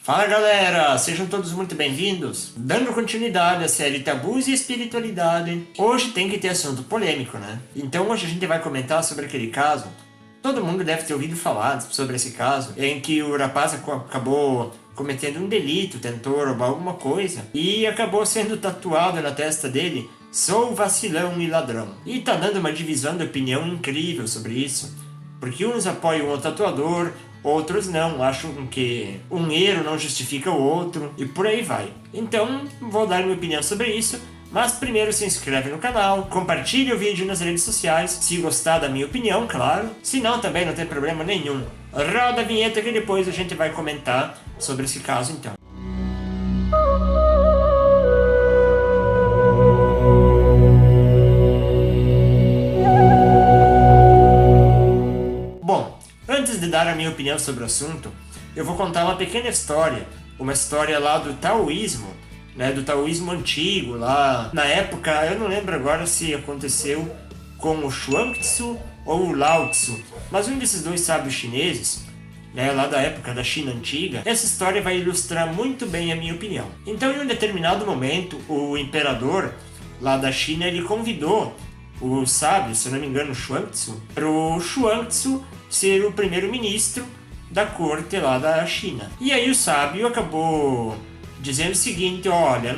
Fala galera, sejam todos muito bem-vindos. Dando continuidade à série Tabus e Espiritualidade, hoje tem que ter assunto polêmico, né? Então hoje a gente vai comentar sobre aquele caso. Todo mundo deve ter ouvido falar sobre esse caso, em que o rapaz acabou cometendo um delito, tentou roubar alguma coisa, e acabou sendo tatuado na testa dele: "Sou vacilão e ladrão". E tá dando uma divisão de opinião incrível sobre isso, porque uns apoiam o tatuador, outros não, acham que um erro não justifica o outro, e por aí vai. Então, vou dar minha opinião sobre isso, mas primeiro se inscreve no canal, compartilhe o vídeo nas redes sociais, se gostar da minha opinião, claro. Se não, também não tem problema nenhum. Roda a vinheta que depois a gente vai comentar sobre esse caso então. Antes de dar a minha opinião sobre o assunto, eu vou contar uma pequena história, uma história lá do taoísmo, né, do taoísmo antigo, lá na época, eu não lembro agora se aconteceu com o Chuang-Tzu ou o Lao-Tzu, mas um desses dois sábios chineses, né, lá da época da China antiga. Essa história vai ilustrar muito bem a minha opinião. Então, em um determinado momento, o imperador lá da China, ele convidou o sábio, se eu não me engano, Chuang-Tzu, para o Chuang-Tzu ser o primeiro-ministro da corte lá da China. E aí o sábio acabou dizendo o seguinte: olha,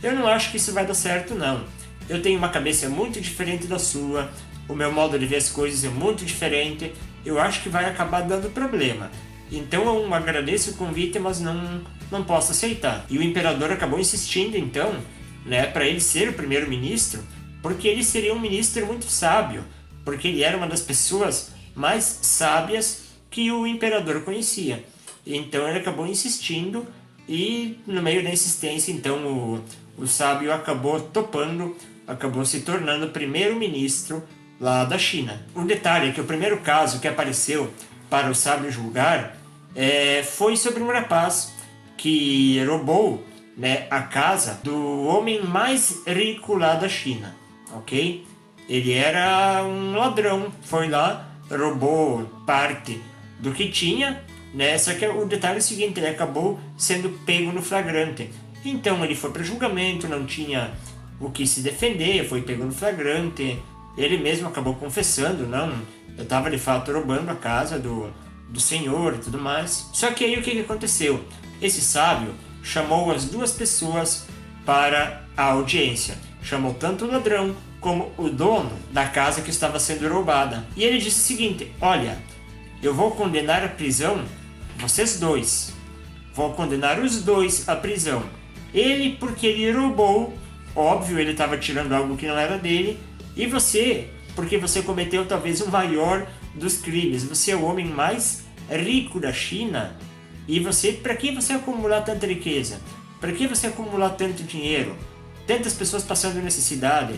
eu não acho que isso vai dar certo não. Eu tenho uma cabeça muito diferente da sua, o meu modo de ver as coisas é muito diferente, eu acho que vai acabar dando problema. Então eu agradeço o convite, mas não posso aceitar. E o imperador acabou insistindo então, né, para ele ser o primeiro-ministro, porque ele seria um ministro muito sábio, porque ele era uma das pessoas mais sábias que o imperador conhecia. Então ele acabou insistindo, e no meio da insistência, então o sábio acabou topando, acabou se tornando o primeiro-ministro lá da China. Um detalhe é que o primeiro caso que apareceu para o sábio julgar foi sobre um rapaz que roubou, né, a casa do homem mais rico lá da China, ok? Ele era um ladrão, foi lá, roubou parte do que tinha, né? Só que o detalhe é o seguinte: ele acabou sendo pego no flagrante. Então ele foi para julgamento, não tinha o que se defender, foi pego no flagrante. Ele mesmo acabou confessando: não, eu estava de fato roubando a casa do senhor e tudo mais. Só que aí o que aconteceu? Esse sábio chamou as duas pessoas para a audiência. Chamou tanto o ladrão como o dono da casa que estava sendo roubada. E ele disse o seguinte: olha, eu vou condenar à prisão vocês dois. Vou condenar os dois à prisão. Ele porque ele roubou, óbvio, ele estava tirando algo que não era dele. E você, porque você cometeu talvez o maior dos crimes. Você é o homem mais rico da China. E você, para que você acumular tanta riqueza? Para que você acumular tanto dinheiro? Tantas pessoas passando necessidade.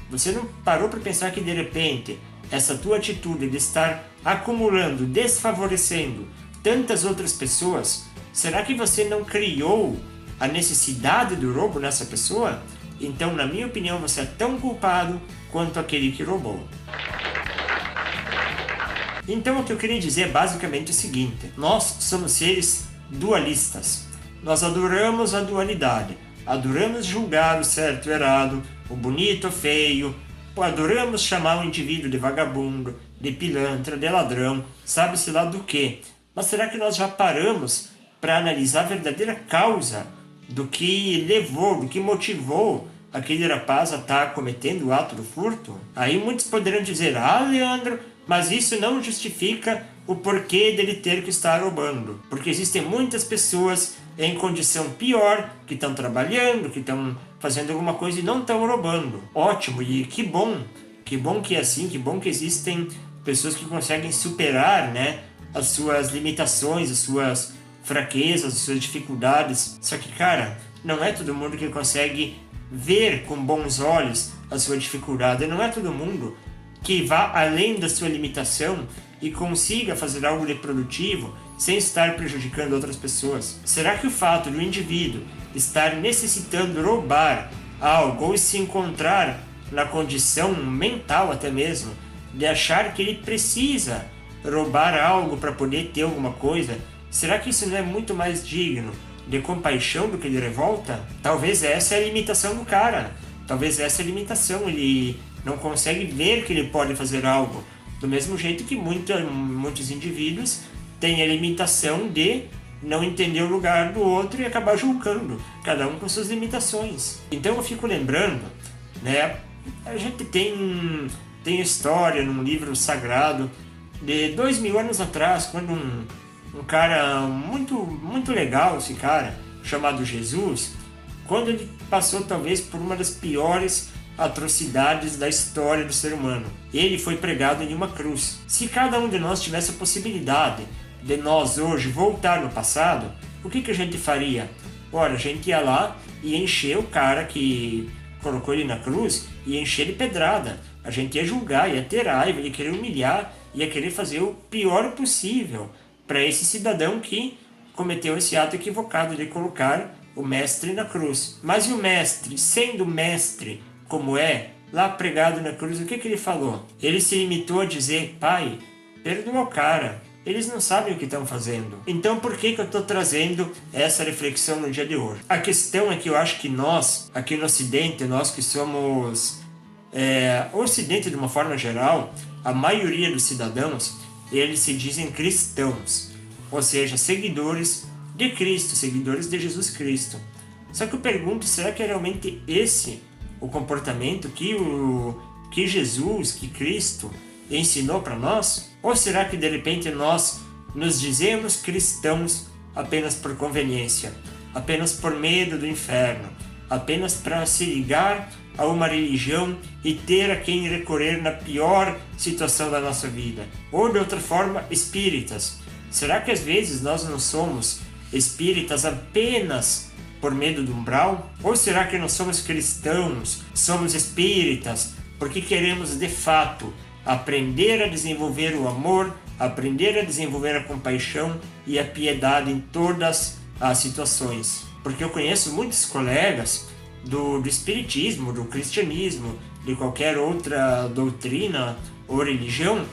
Você não parou para pensar que de repente essa tua atitude de estar acumulando, desfavorecendo tantas outras pessoas, será que você não criou a necessidade do roubo nessa pessoa? Então, na minha opinião, você é tão culpado quanto aquele que roubou. Então, o que eu queria dizer é basicamente o seguinte: nós somos seres dualistas. Nós adoramos a dualidade. Adoramos julgar o certo e o errado, o bonito, o feio, adoramos chamar o indivíduo de vagabundo, de pilantra, de ladrão, sabe-se lá do que. Mas será que nós já paramos para analisar a verdadeira causa do que levou, do que motivou aquele rapaz a estar cometendo o ato do furto? Aí muitos poderão dizer: ah, Leandro, mas isso não justifica o porquê dele ter que estar roubando, porque existem muitas pessoas em condição pior, que estão trabalhando, que estão fazendo alguma coisa e não estão roubando. Ótimo, e que bom que é assim, que bom que existem pessoas que conseguem superar, né, as suas limitações, as suas fraquezas, as suas dificuldades. Só que, cara, não é todo mundo que consegue ver com bons olhos a sua dificuldade, não é todo mundo que vá além da sua limitação e consiga fazer algo de produtivo sem estar prejudicando outras pessoas. Será que o fato do indivíduo estar necessitando roubar algo ou se encontrar na condição mental até mesmo de achar que ele precisa roubar algo para poder ter alguma coisa, Será que isso não é muito mais digno de compaixão do que de revolta? Talvez essa é a limitação do cara. Talvez essa é a limitação. Ele não consegue ver que ele pode fazer algo. Do mesmo jeito que muitos indivíduos têm a limitação de não entender o lugar do outro e acabar julgando, cada um com suas limitações. Então eu fico lembrando, né, a gente tem história num livro sagrado de 2000 anos atrás, quando um cara muito legal, esse cara, chamado Jesus, quando ele passou talvez por uma das piores atrocidades da história do ser humano. Ele foi pregado em uma cruz. Se cada um de nós tivesse a possibilidade de nós hoje voltar no passado, o que a gente faria? Ora, a gente ia lá e encher o cara que colocou ele na cruz e encher de pedrada. A gente ia julgar, ia ter raiva, ia querer humilhar, ia querer fazer o pior possível para esse cidadão que cometeu esse ato equivocado de colocar o mestre na cruz. Mas e o mestre, sendo mestre como é, lá pregado na cruz, o que ele falou? Ele se limitou a dizer: Pai, perdoa o cara, eles não sabem o que estão fazendo. Então por que eu estou trazendo essa reflexão no dia de hoje? A questão é que eu acho que nós, aqui no Ocidente, nós que somos o Ocidente de uma forma geral, a maioria dos cidadãos, eles se dizem cristãos, ou seja, seguidores de Cristo, seguidores de Jesus Cristo. Só que eu pergunto, será que é realmente esse o comportamento que Jesus, que Cristo ensinou para nós? Ou será que de repente nós nos dizemos cristãos apenas por conveniência, apenas por medo do inferno, apenas para se ligar a uma religião e ter a quem recorrer na pior situação da nossa vida? Ou de outra forma, espíritas. Será que às vezes nós não somos espíritas apenas por medo do umbral? Ou será que nós somos cristãos, somos espíritas porque queremos de fato aprender a desenvolver o amor, aprender a desenvolver a compaixão e a piedade em todas as situações? Porque eu conheço muitos colegas do espiritismo, do cristianismo, de qualquer outra doutrina ou religião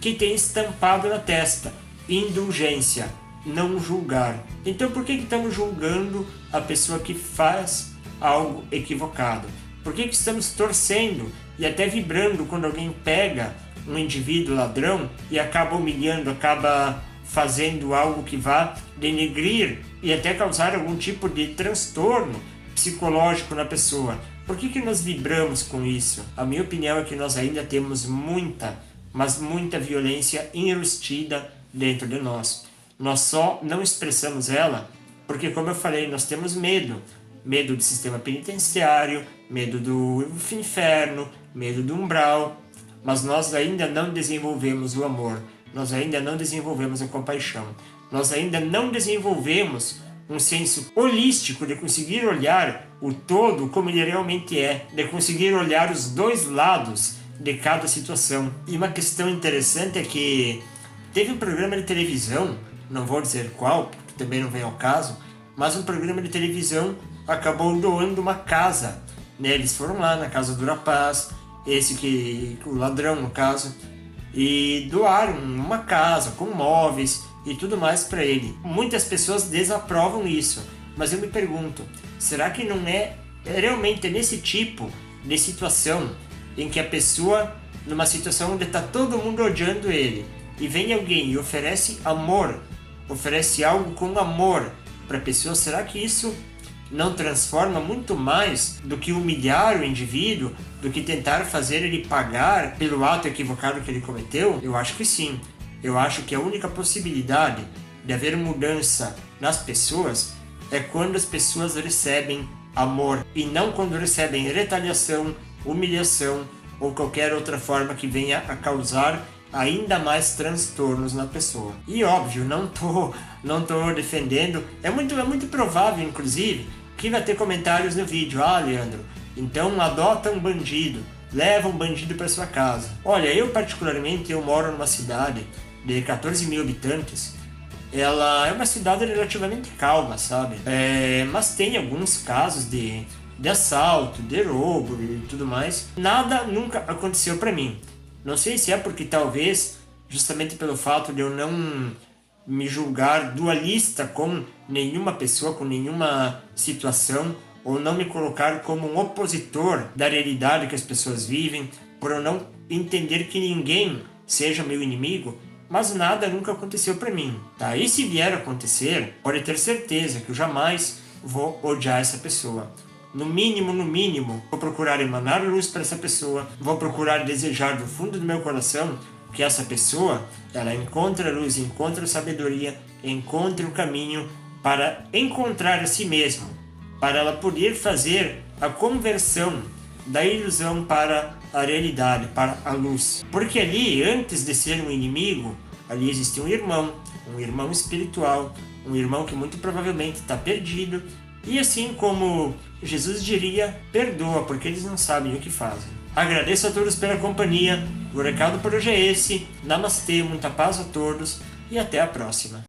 que tem estampado na testa: indulgência, não julgar. Então por que estamos julgando a pessoa que faz algo equivocado? Por que estamos torcendo e até vibrando quando alguém pega um indivíduo ladrão e acaba humilhando, acaba fazendo algo que vá denegrir e até causar algum tipo de transtorno psicológico na pessoa? Por que nós vibramos com isso? A minha opinião é que nós ainda temos muita, mas muita violência enrustida dentro de nós. Nós só não expressamos ela porque, como eu falei, nós temos medo. Medo do sistema penitenciário, medo do inferno, medo do umbral. Mas nós ainda não desenvolvemos o amor. Nós ainda não desenvolvemos a compaixão. Nós ainda não desenvolvemos um senso holístico de conseguir olhar o todo como ele realmente é, de conseguir olhar os dois lados de cada situação. E uma questão interessante é que teve um programa de televisão, não vou dizer qual, porque também não vem ao caso, mas um programa de televisão acabou doando uma casa, né? Eles foram lá na casa do rapaz, o ladrão no caso, e doaram uma casa com móveis e tudo mais para ele. Muitas pessoas desaprovam isso, mas eu me pergunto, será que não é realmente nesse tipo de situação em que a pessoa, numa situação onde está todo mundo odiando ele, e vem alguém e oferece amor, oferece algo com amor para a pessoa, será que isso não transforma muito mais do que humilhar o indivíduo, do que tentar fazer ele pagar pelo ato equivocado que ele cometeu? Eu acho que sim. Eu acho que a única possibilidade de haver mudança nas pessoas é quando as pessoas recebem amor e não quando recebem retaliação, humilhação ou qualquer outra forma que venha a causar ainda mais transtornos na pessoa. E óbvio, não tô defendendo, é muito provável inclusive que vai ter comentários no vídeo: ah, Leandro, então adota um bandido, leva um bandido para sua casa. Olha, eu particularmente, eu moro numa cidade de 14 mil habitantes. Ela é uma cidade relativamente calma, sabe? Mas tem alguns casos de assalto, de roubo e tudo mais. Nada nunca aconteceu para mim. Não sei se é porque talvez, justamente pelo fato de eu me julgar dualista com nenhuma pessoa, com nenhuma situação, ou não me colocar como um opositor da realidade que as pessoas vivem, por eu não entender que ninguém seja meu inimigo, mas nada nunca aconteceu para mim, tá? E se vier a acontecer, pode ter certeza que eu jamais vou odiar essa pessoa. No mínimo, vou procurar emanar luz para essa pessoa, vou procurar desejar do fundo do meu coração que essa pessoa, ela encontre a luz, encontre a sabedoria, encontre o caminho para encontrar a si mesmo, para ela poder fazer a conversão da ilusão para a realidade, para a luz. Porque ali, antes de ser um inimigo, ali existe um irmão espiritual, um irmão que muito provavelmente está perdido, e assim como Jesus diria, perdoa, porque eles não sabem o que fazem. Agradeço a todos pela companhia, o recado por hoje é esse, namastê, muita paz a todos e até a próxima.